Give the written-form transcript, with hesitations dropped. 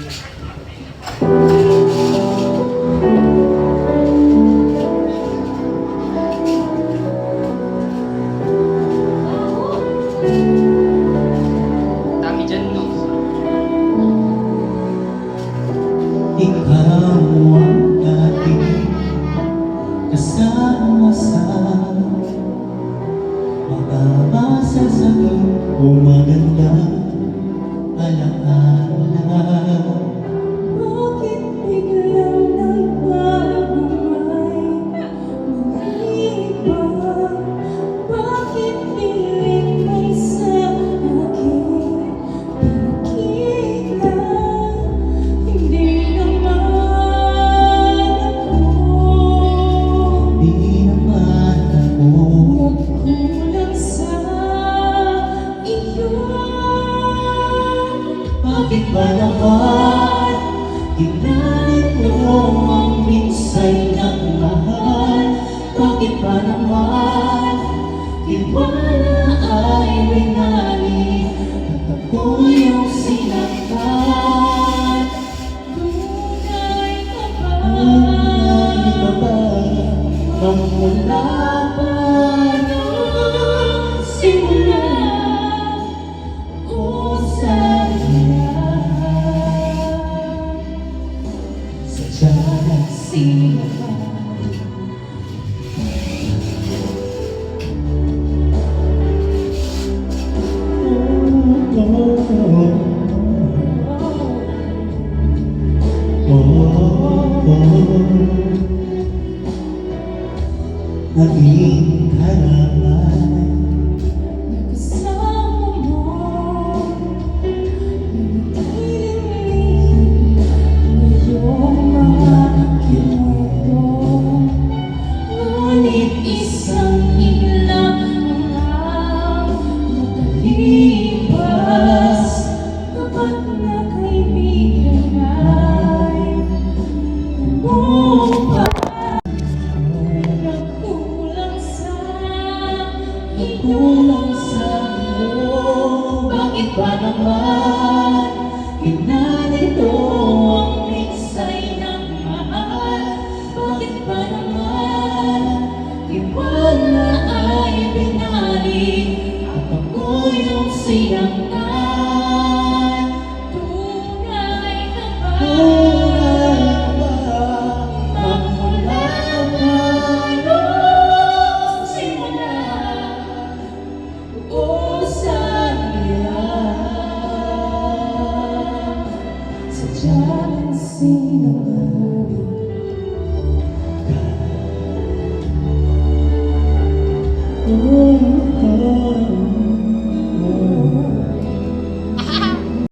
Dami dyan, no? Ikaw ang aking kasama sa mga masasakit o magandang alaala. Bakit biglang nagbabuhay lumipas? Bakit pilit may sa aking pinakita? Hindi naman ako nagkulang sa iyo. Bakit ba naman ginalit mo ang minsay ng mahal? Bakit ba naman tiwala ay binali at ako yung sinaktan? Tunay ka ba? Tunay ka ba nang wala pa nung simula o sadya? Sadya ng sinaktan. Naging harapan Nakasama mo, nagtiling-lihim ngayong mga kinuwento. Ngunit isang ilang ang nakalipas. Kapag na kaibigan ay umupa. kulang sa iyo. Bakit ba naman ginanito ang minsay ng mahal? Bakit ba naman tiwala ay binali at ako yung sinaktan? Tunay ka ba? Tunay ba magmula pa nung simula o sadya? Sadyang sinungaling ka.